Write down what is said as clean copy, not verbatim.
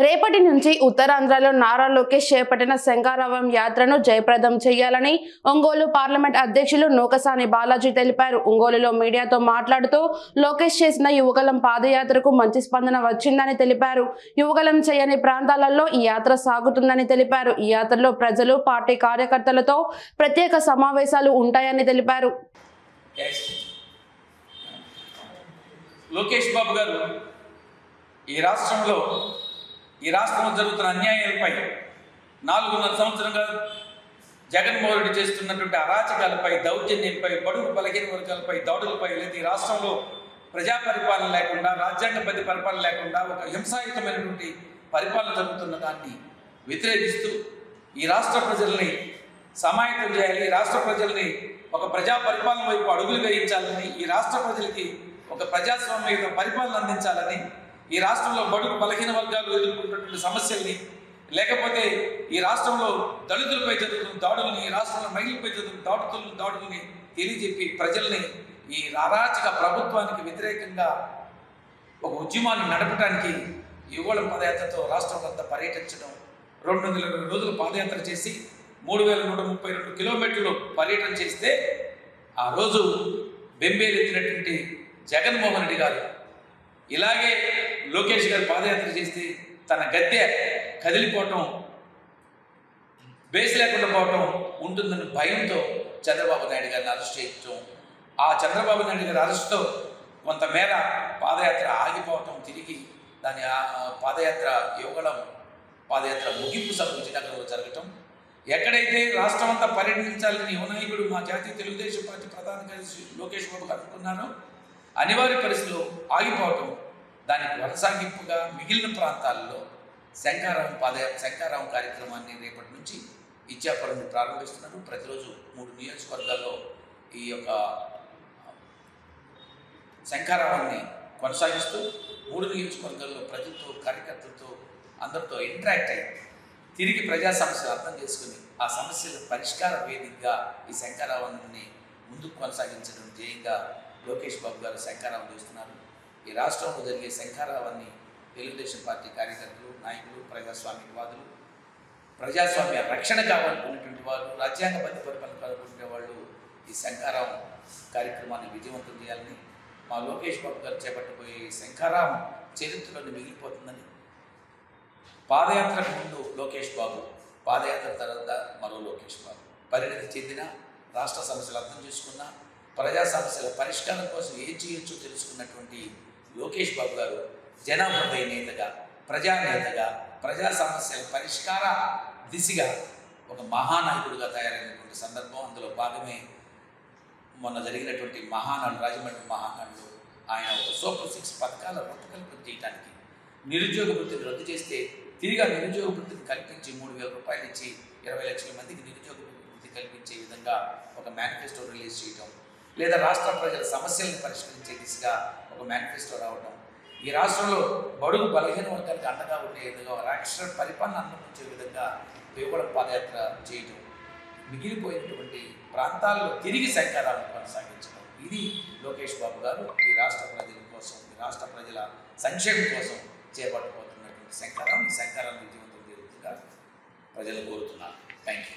రేపటి నుంచి ఉత్తరాంధ్రలో నారా లోకేష్ చేపట్టిన శంఖారావం యాత్రను జయప్రదం చేయాలని ఒంగోలు పార్లమెంట్ అధ్యక్షులు నూకసాని బాలాజీ తెలిపారు. ఒంగోలులో మీడియాతో మాట్లాడుతూ లోకేష్ చేసిన యువగలం పాదయాత్రకు మంచి స్పందన వచ్చిందని తెలిపారు. యువగలం చేయని ప్రాంతాలలో ఈ యాత్ర సాగుతుందని తెలిపారు. ఈ యాత్రలో ప్రజలు, పార్టీ కార్యకర్తలతో ప్రత్యేక సమావేశాలు ఉంటాయని తెలిపారు. లోకేష్ బాబు గారు ఈ రాష్ట్రంలో జరుగుతున్న అన్యాయాలపై 4.5 సంవత్సరంగా జగన్మోహన్ రెడ్డి చేస్తున్నటువంటి అరాచకాలపై, దౌర్జన్యంపై, బడుగు బలహీన వర్గాలపై, దాడులపై, లేదా ఈ రాష్ట్రంలో ప్రజా పరిపాలన లేకుండా, రాజ్యాంగబద్ధ పరిపాలన లేకుండా ఒక హింసాయుతమైనటువంటి పరిపాలన జరుగుతున్న దాన్ని వ్యతిరేకిస్తూ ఈ రాష్ట్ర ప్రజల్ని సమాయత్తం చేయాలి, ఈ రాష్ట్ర ప్రజల్ని ఒక ప్రజా పరిపాలన వైపు అడుగులు వేయించాలని, ఈ రాష్ట్ర ప్రజలకి ఒక ప్రజాస్వామ్య పరిపాలన అందించాలని, ఈ రాష్ట్రంలో బడుగు బలహీన వర్గాలు ఎదుర్కొంటున్నటువంటి సమస్యల్ని, లేకపోతే ఈ రాష్ట్రంలో దళితులపై జరుగుతున్న దాడుల్ని, ఈ రాష్ట్రంలో మహిళలపై జరుగుతున్న దాడుల్ని తెలియజెప్పి ప్రజల్ని ఈ అరాచక ప్రభుత్వానికి వ్యతిరేకంగా ఒక ఉద్యమాన్ని నడపడానికి యువగళం పాదయాత్రతో రాష్ట్రం అంతా పర్యటించడం, 220 రోజులు పాదయాత్ర చేసి 3132 కిలోమీటర్లు పర్యటన చేస్తే ఆ రోజు బెంబేలెత్తినటువంటి జగన్మోహన్ రెడ్డి గారు ఇలాగే లోకేష్ గారు పాదయాత్ర చేస్తే తన గద్దె కదిలిపోవటం, బేస్ లేకుండా పోవటం ఉంటుందన్న భయంతో చంద్రబాబు నాయుడు గారిని అరెస్ట్ చేయటం, ఆ చంద్రబాబు నాయుడు గారి అరెస్ట్తో కొంతమేర పాదయాత్ర ఆగిపోవటం, తిరిగి దాని పాదయాత్ర యువగళం పాదయాత్ర ముగింపు సభ విజయనగరంలో జరగటం, ఎక్కడైతే రాష్ట్రం అంతా పర్యటించాలని యువనాయకుడు మా జాతీయ తెలుగుదేశం పార్టీ ప్రధాన కార్యదర్శి లోకేష్ బాబు అనుకున్నారో అనివార్య పరిస్థితుల్లో ఆగిపోవటం, దానికి కొనసాగింపుగా మిగిలిన ప్రాంతాల్లో శంఖారావం కార్యక్రమాన్ని రేపటి నుంచి ఇచ్చాపురం ప్రారంభిస్తున్నారు. ప్రతిరోజు 3 నియోజకవర్గాల్లో ఈ యొక్క శంఖారావాన్ని కొనసాగిస్తూ 3 నియోజకవర్గాల్లో ప్రజలతో, కార్యకర్తలతో, అందరితో ఇంటరాక్ట్ అయ్యి తిరిగి ప్రజా సమస్యలు అర్థం చేసుకుని ఆ సమస్యల పరిష్కార వేదికగా ఈ శంఖారావాన్ని ముందుకు కొనసాగించడం ధ్యేయంగా లోకేష్ బాబు గారు శంఖారావం చేస్తున్నారు. ఈ రాష్ట్రంలో జరిగే శంఖారావాన్ని తెలుగుదేశం పార్టీ కార్యకర్తలు, నాయకులు, ప్రజాస్వామ్యవాదులు, ప్రజాస్వామ్య రక్షణ కావాలనుకునేటువంటి వాళ్ళు, రాజ్యాంగబద్ధ పరిపాలన కావాలనుకునే వాళ్ళు ఈ శంఖారావం కార్యక్రమాన్ని విజయవంతం చేయాలని, మా లోకేష్ బాబు గారు చేపట్టబోయే శంఖారావం చరిత్రలోని మిగిలిపోతుందని, పాదయాత్రకు ముందు లోకేష్ బాబు, పాదయాత్ర తర్వాత మరో లోకేష్ బాబు, పరిణతి చెందిన, రాష్ట్ర సమస్యలు అర్థం చేసుకున్న, ప్రజా సమస్యల పరిష్కారం కోసం ఏం చేయొచ్చో తెలుసుకున్నటువంటి లోకేష్ బాబు గారు జనహృదయ నేతగా, ప్రజానేతగా, ప్రజా సమస్యల పరిష్కార దిశగా ఒక మహానాయకుడిగా తయారైనటువంటి సందర్భం. అందులో భాగమే మొన్న జరిగినటువంటి రాజమండ్రి మహానాడులో ఆయన ఒక సూపర్ 6 పథకాల రూపకల్పన చేయడానికి, నిరుద్యోగ వృత్తిని రద్దు చేస్తే తిరిగి నిరుద్యోగ వృత్తిని కల్పించి 3,000 రూపాయలు ఇచ్చి 20 లక్షల మందికి నిరుద్యోగ వృత్తి కల్పించే విధంగా ఒక మేనిఫెస్టో రిలీజ్ చేయడం, లేదా రాష్ట్ర ప్రజల సమస్యలను పరిష్కరించే దిశగా ఒక మేనిఫెస్టో రావడం, ఈ రాష్ట్రంలో బడుగు బలహీన వర్గాలకు అండగా ఉండే విధంగా రాష్ట్ర పరిపాలన అనుమతించే విధంగా యువగళం పాదయాత్ర చేయడం, మిగిలిపోయినటువంటి ప్రాంతాల్లో తిరిగి శంఖారావం కొనసాగించడం, ఇది లోకేష్ బాబు గారు ఈ రాష్ట్ర ప్రజల కోసం, ఈ రాష్ట్ర ప్రజల సంక్షేమం కోసం చేపట్టబోతున్నటువంటి శంఖారావం. ఈ శంఖారావం విజయవంతం జరుగుతుందిగా ప్రజలు కోరుతున్నారు. Thank you.